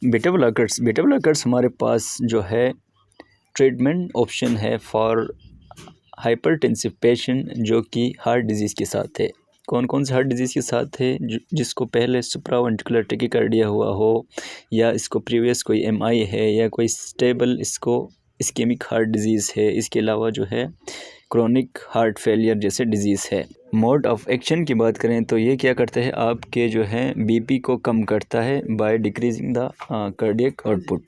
Beta blockers हमारे पास जो है ट्रीटमेंट ऑप्शन है फॉर हाइपरटेंसिव पेशेंट जो कि हार्ट डिजीज़ के साथ है। कौन कौन से हार्ट डिजीज़ के साथ है? जिसको पहले सुप्रावेंट्रिकुलर टैकीकार्डिया हुआ हो, या इसको प्रीवियस कोई एमआई है, या कोई स्टेबल इसको इस्केमिक हार्ट डिजीज़ है। इसके अलावा जो है क्रोनिक हार्ट फेलियर जैसे डिजीज़ है। मोड ऑफ एक्शन की बात करें तो ये क्या करता है, आपके जो है बीपी को कम करता है by decreasing the cardiac output.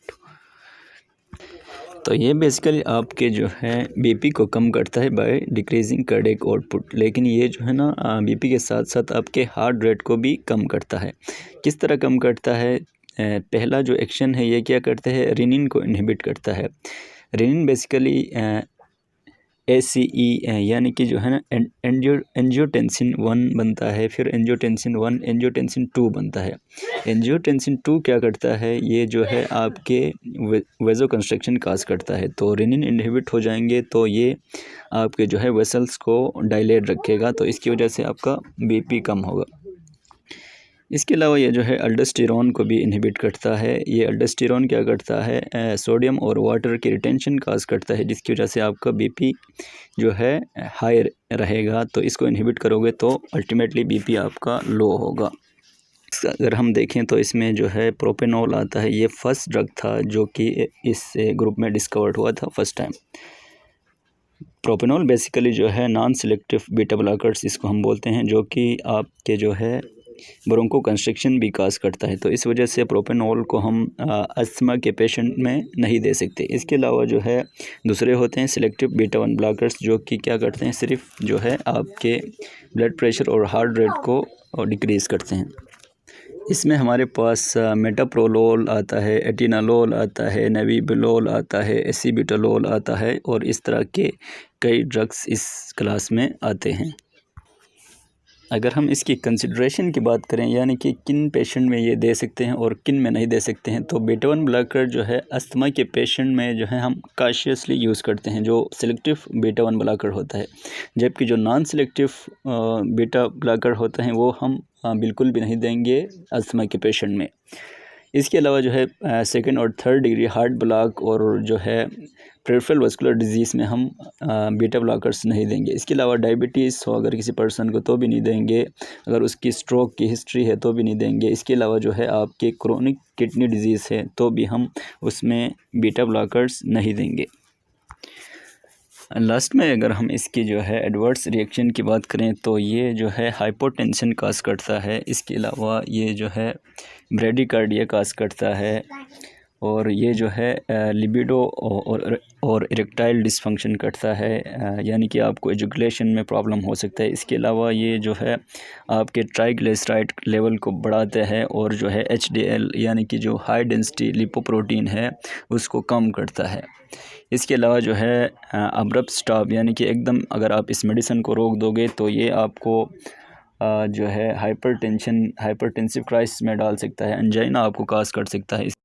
तो ये बेसिकली आपके जो है बीपी को कम करता है बाय डिक्रीजिंग कार्डियक आउटपुट। लेकिन ये जो है ना बीपी के साथ साथ आपके हार्ट रेट को भी कम करता है। किस तरह कम करता है? पहला जो एक्शन है ये क्या करता है, रेनिन को इनहिबिट करता है। रेनिन बेसिकली ACE यानी कि जो है ना एंजियोटेंसिन 1 बनता है, फिर एंजियोटेंसिन 1 एंजियोटेंसिन 2 बनता है। एंजियोटेंसिन 2 क्या करता है, ये जो है आपके वेजो कंस्ट्रक्शन काज करता है। तो रेनिन इनहिबिट हो जाएंगे तो ये आपके जो है वेसल्स को डायलेट रखेगा, तो इसकी वजह से आपका बीपी कम होगा। इसके अलावा ये जो है अल्डोस्टेरोन को भी इनहिबिट करता है। ये अल्डोस्टेरोन क्या करता है, सोडियम और वाटर की रिटेंशन काज करता है, जिसकी वजह से आपका बीपी जो है हाई रहेगा। तो इसको इनहिबिट करोगे तो अल्टीमेटली बीपी आपका लो होगा। अगर हम देखें तो इसमें जो है प्रोपेनॉल आता है। ये फर्स्ट ड्रग था जो कि इस ग्रुप में डिस्कवर्ड हुआ था फर्स्ट टाइम। प्रोपेनॉल बेसिकली जो है नॉन सेलेक्टिव बीटा ब्लॉकर्स इसको हम बोलते हैं, जो कि आपके जो है ब्रोंको कंस्ट्रिक्शन भी काज करता है। तो इस वजह से प्रोपेनॉल को हम अस्थमा के पेशेंट में नहीं दे सकते। इसके अलावा जो है दूसरे होते हैं सिलेक्टिव बीटा 1 ब्लॉकर्स, जो कि क्या करते हैं, सिर्फ जो है आपके ब्लड प्रेशर और हार्ट रेट को डिक्रीज़ करते हैं। इसमें हमारे पास मेटाप्रोलोल आता है, एटिनालोल आता है, नेविबिलोल आता है, एसिबिटोलोल आता है, और इस तरह के कई ड्रग्स इस क्लास में आते हैं। अगर हम इसकी कंसिड्रेशन की बात करें, यानी कि किन पेशेंट में ये दे सकते हैं और किन में नहीं दे सकते हैं, तो बीटा 1 ब्लॉकर जो है अस्थमा के पेशेंट में जो है हम कॉशियसली यूज़ करते हैं, जो सिलेक्टिव बीटा 1 ब्लॉकर होता है। जबकि जो नॉन सिलेक्टिव बीटा ब्लॉकर होते हैं वो हम बिल्कुल भी नहीं देंगे अस्थमा के पेशेंट में। इसके अलावा जो है सेकंड और थर्ड डिग्री हार्ट ब्लॉक और जो है पेरिफेरल वास्कुलर डिजीज़ में हम बीटा ब्लॉकर्स नहीं देंगे। इसके अलावा डायबिटीज़ हो अगर किसी पर्सन को तो भी नहीं देंगे, अगर उसकी स्ट्रोक की हिस्ट्री है तो भी नहीं देंगे। इसके अलावा जो है आपके क्रोनिक किडनी डिजीज़ है तो भी हम उसमें बीटा ब्लॉकर्स नहीं देंगे। लास्ट में अगर हम इसकी जो है एडवर्स रिएक्शन की बात करें तो ये जो है हाइपोटेंशन काज करता है। इसके अलावा ये जो है ब्रेडिकार्डिया काज करता है, और ये जो है लिबिडो और इरेक्टाइल डिसफंक्शन करता है, यानी कि आपको एजुकेशन में प्रॉब्लम हो सकता है। इसके अलावा ये जो है आपके ट्राइग्लिसराइड लेवल को बढ़ाता है, और जो है HDL यानी कि जो हाई डेंसिटी लिपोप्रोटीन है उसको कम करता है। इसके अलावा जो है अब्रप्ट स्टॉप, यानी कि एकदम अगर आप इस मेडिसिन को रोक दोगे तो ये आपको जो है हाइपरटेंसिव क्राइसिस में डाल सकता है, एंजाइना आपको काज कर सकता है।